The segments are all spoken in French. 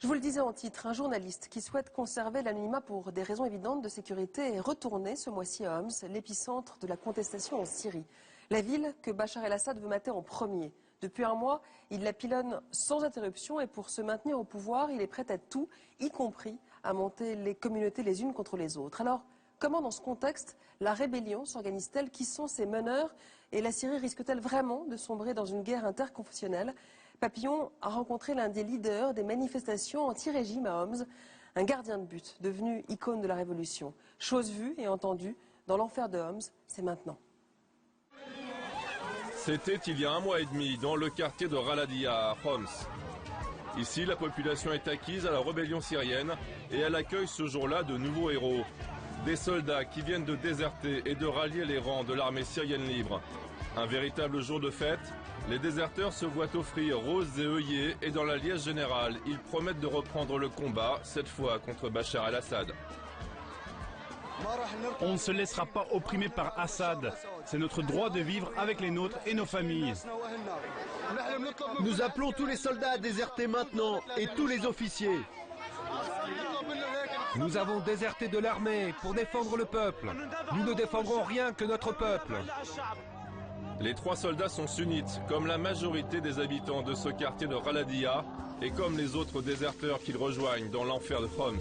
Je vous le disais en titre, un journaliste qui souhaite conserver l'anonymat pour des raisons évidentes de sécurité est retourné ce mois-ci à Homs, l'épicentre de la contestation en Syrie. La ville que Bachar el-Assad veut mater en premier. Depuis un mois, il la pilonne sans interruption et pour se maintenir au pouvoir, il est prêt à tout, y compris à monter les communautés les unes contre les autres. Alors, comment dans ce contexte, la rébellion s'organise-t-elle? Qui sont ses meneurs? Et la Syrie risque-t-elle vraiment de sombrer dans une guerre interconfessionnelle? Papillon a rencontré l'un des leaders des manifestations anti-régime à Homs, un gardien de but devenu icône de la révolution. Chose vue et entendue dans l'enfer de Homs, c'est maintenant. C'était il y a un mois et demi dans le quartier de Raladia à Homs. Ici, la population est acquise à la rébellion syrienne et elle accueille ce jour-là de nouveaux héros. Des soldats qui viennent de déserter et de rallier les rangs de l'armée syrienne libre. Un véritable jour de fête. Les déserteurs se voient offrir roses et œillets et dans la liesse générale, ils promettent de reprendre le combat, cette fois contre Bachar el-Assad. On ne se laissera pas opprimer par Assad. C'est notre droit de vivre avec les nôtres et nos familles. Nous appelons tous les soldats à déserter maintenant et tous les officiers. Nous avons déserté de l'armée pour défendre le peuple. Nous ne défendrons rien que notre peuple. Les trois soldats sont sunnites, comme la majorité des habitants de ce quartier de Raladia et comme les autres déserteurs qu'ils rejoignent dans l'enfer de Homs.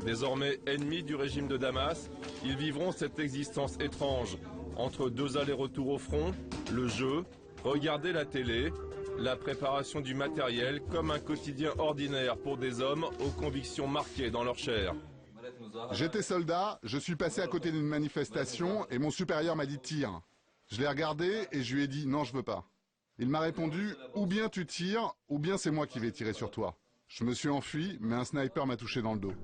Désormais ennemis du régime de Damas, ils vivront cette existence étrange, entre deux allers-retours au front, le jeu, regarder la télé, la préparation du matériel comme un quotidien ordinaire pour des hommes aux convictions marquées dans leur chair. J'étais soldat, je suis passé à côté d'une manifestation et mon supérieur m'a dit tire. Je l'ai regardé et je lui ai dit non, je veux pas. Il m'a répondu ou bien tu tires ou bien c'est moi qui vais tirer sur toi. Je me suis enfui mais un sniper m'a touché dans le dos.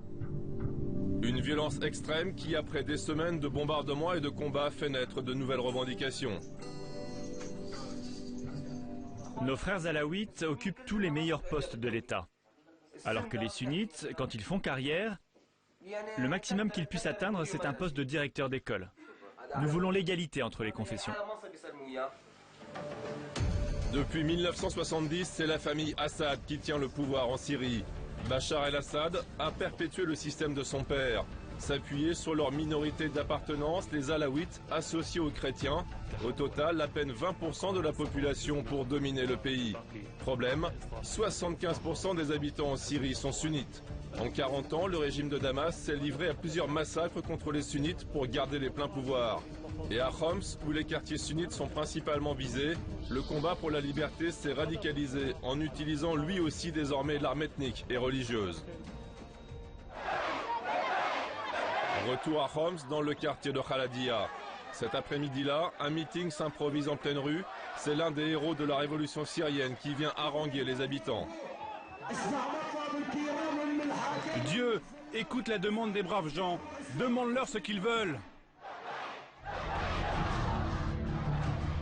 Une violence extrême qui, après des semaines de bombardements et de combats, fait naître de nouvelles revendications. Nos frères alaouites occupent tous les meilleurs postes de l'État. Alors que les sunnites, quand ils font carrière, le maximum qu'ils puissent atteindre, c'est un poste de directeur d'école. Nous voulons l'égalité entre les confessions. Depuis 1970, c'est la famille Assad qui tient le pouvoir en Syrie. Bachar el-Assad a perpétué le système de son père, s'appuyer sur leur minorité d'appartenance, les alaouites associés aux chrétiens. Au total, à peine 20% de la population pour dominer le pays. Problème, 75% des habitants en Syrie sont sunnites. En 40 ans, le régime de Damas s'est livré à plusieurs massacres contre les sunnites pour garder les pleins pouvoirs. Et à Homs, où les quartiers sunnites sont principalement visés, le combat pour la liberté s'est radicalisé en utilisant lui aussi désormais l'arme ethnique et religieuse. Retour à Homs dans le quartier de Raladia. Cet après-midi-là, un meeting s'improvise en pleine rue. C'est l'un des héros de la révolution syrienne qui vient haranguer les habitants. Dieu, écoute la demande des braves gens. Demande-leur ce qu'ils veulent.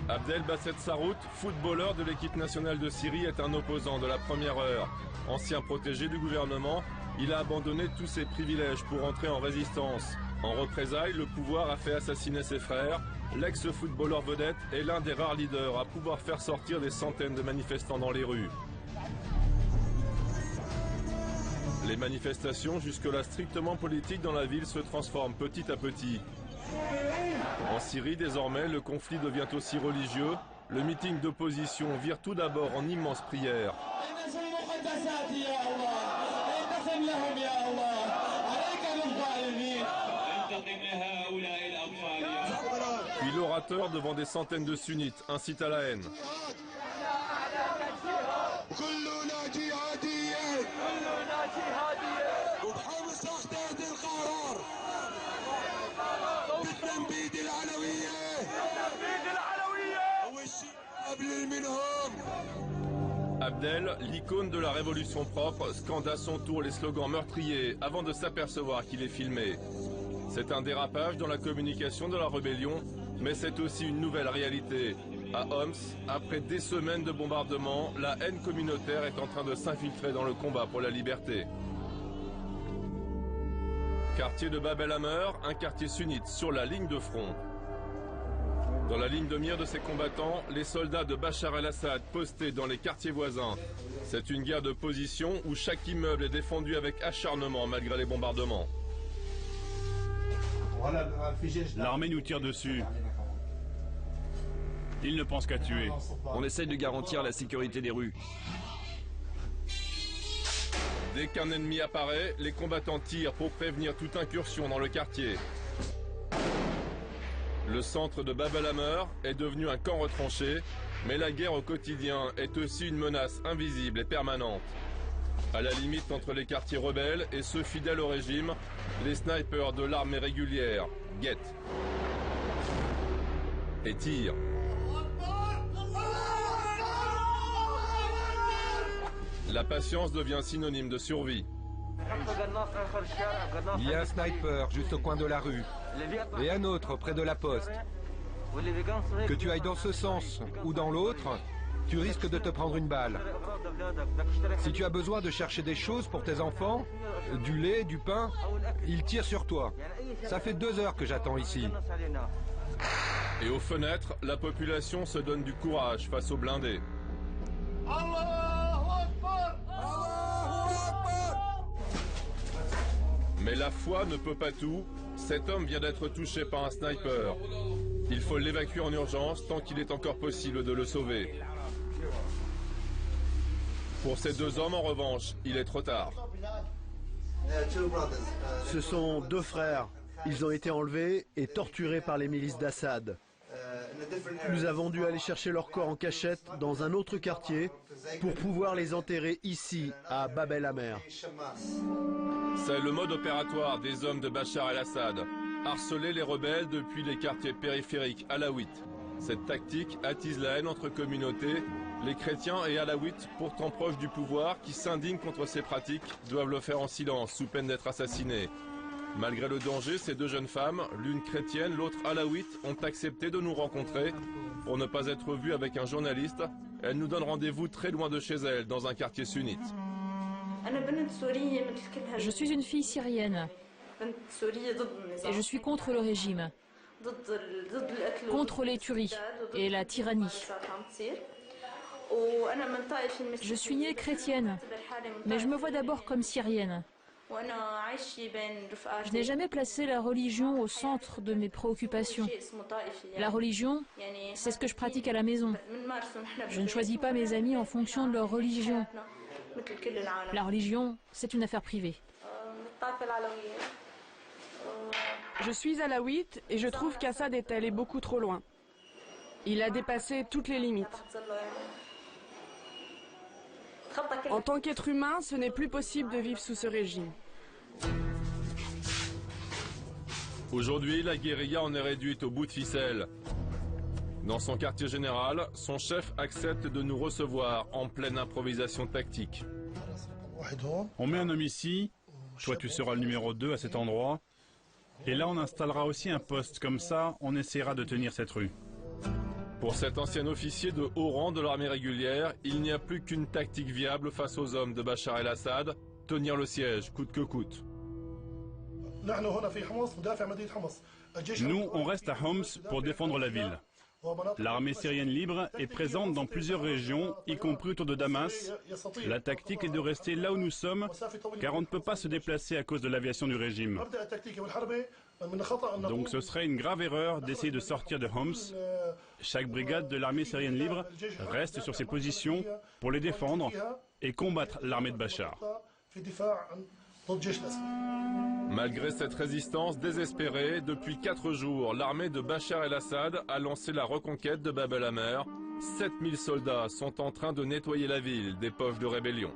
Abdel Basset Sarout, footballeur de l'équipe nationale de Syrie, est un opposant de la première heure. Ancien protégé du gouvernement, il a abandonné tous ses privilèges pour entrer en résistance. En représailles, le pouvoir a fait assassiner ses frères. L'ex-footballeur vedette est l'un des rares leaders à pouvoir faire sortir des centaines de manifestants dans les rues. Les manifestations, jusque-là strictement politiques dans la ville, se transforment petit à petit. En Syrie, désormais, le conflit devient aussi religieux. Le meeting d'opposition vire tout d'abord en immense prière. Puis l'orateur, devant des centaines de sunnites, incite à la haine. Abdel, l'icône de la révolution propre, scande à son tour les slogans meurtriers avant de s'apercevoir qu'il est filmé. C'est un dérapage dans la communication de la rébellion, mais c'est aussi une nouvelle réalité. À Homs, après des semaines de bombardements, la haine communautaire est en train de s'infiltrer dans le combat pour la liberté. Quartier de Bab el-Hamer, un quartier sunnite sur la ligne de front. Dans la ligne de mire de ses combattants, les soldats de Bachar el-Assad postés dans les quartiers voisins. C'est une guerre de position où chaque immeuble est défendu avec acharnement malgré les bombardements. L'armée nous tire dessus. Ils ne pensent qu'à tuer. On essaye de garantir la sécurité des rues. Dès qu'un ennemi apparaît, les combattants tirent pour prévenir toute incursion dans le quartier. Le centre de Bab el-Hamer est devenu un camp retranché, mais la guerre au quotidien est aussi une menace invisible et permanente. À la limite entre les quartiers rebelles et ceux fidèles au régime, les snipers de l'armée régulière guettent et tirent. La patience devient synonyme de survie. Il y a un sniper juste au coin de la rue et un autre près de la poste. Que tu ailles dans ce sens ou dans l'autre, tu risques de te prendre une balle. Si tu as besoin de chercher des choses pour tes enfants, du lait, du pain, ils tirent sur toi. Ça fait 2 heures que j'attends ici. Et aux fenêtres, la population se donne du courage face aux blindés. Mais la foi ne peut pas tout. Cet homme vient d'être touché par un sniper. Il faut l'évacuer en urgence tant qu'il est encore possible de le sauver. Pour ces 2 hommes, en revanche, il est trop tard. Ce sont 2 frères. Ils ont été enlevés et torturés par les milices d'Assad. Nous avons dû aller chercher leurs corps en cachette dans un autre quartier pour pouvoir les enterrer ici, à Bab el-Hamer. C'est le mode opératoire des hommes de Bachar el-Assad. Harceler les rebelles depuis les quartiers périphériques alaouites. Cette tactique attise la haine entre communautés. Les chrétiens et alaouites, pourtant proches du pouvoir, qui s'indignent contre ces pratiques, doivent le faire en silence, sous peine d'être assassinés. Malgré le danger, ces 2 jeunes femmes, l'une chrétienne, l'autre alaouite, ont accepté de nous rencontrer. Pour ne pas être vues avec un journaliste, elles nous donnent rendez-vous très loin de chez elles, dans un quartier sunnite. Je suis une fille syrienne et je suis contre le régime, contre les tueries et la tyrannie. Je suis née chrétienne, mais je me vois d'abord comme syrienne. Je n'ai jamais placé la religion au centre de mes préoccupations. La religion, c'est ce que je pratique à la maison. Je ne choisis pas mes amis en fonction de leur religion. La religion, c'est une affaire privée. Je suis alaouite et je trouve qu'Assad est allé beaucoup trop loin. Il a dépassé toutes les limites. En tant qu'être humain, ce n'est plus possible de vivre sous ce régime. Aujourd'hui, la guérilla en est réduite au bout de ficelle. Dans son quartier général, son chef accepte de nous recevoir en pleine improvisation tactique. On met un homme ici, toi tu seras le numéro 2 à cet endroit, et là on installera aussi un poste, comme ça on essaiera de tenir cette rue. Pour cet ancien officier de haut rang de l'armée régulière, il n'y a plus qu'une tactique viable face aux hommes de Bachar el-Assad, tenir le siège, coûte que coûte. Nous, on reste à Homs pour défendre la ville. L'armée syrienne libre est présente dans plusieurs régions, y compris autour de Damas. La tactique est de rester là où nous sommes, car on ne peut pas se déplacer à cause de l'aviation du régime. Donc ce serait une grave erreur d'essayer de sortir de Homs. Chaque brigade de l'armée syrienne libre reste sur ses positions pour les défendre et combattre l'armée de Bachar. Malgré cette résistance désespérée, depuis 4 jours, l'armée de Bachar el-Assad a lancé la reconquête de Bab el-Hamer. 7000 soldats sont en train de nettoyer la ville des poches de rébellion.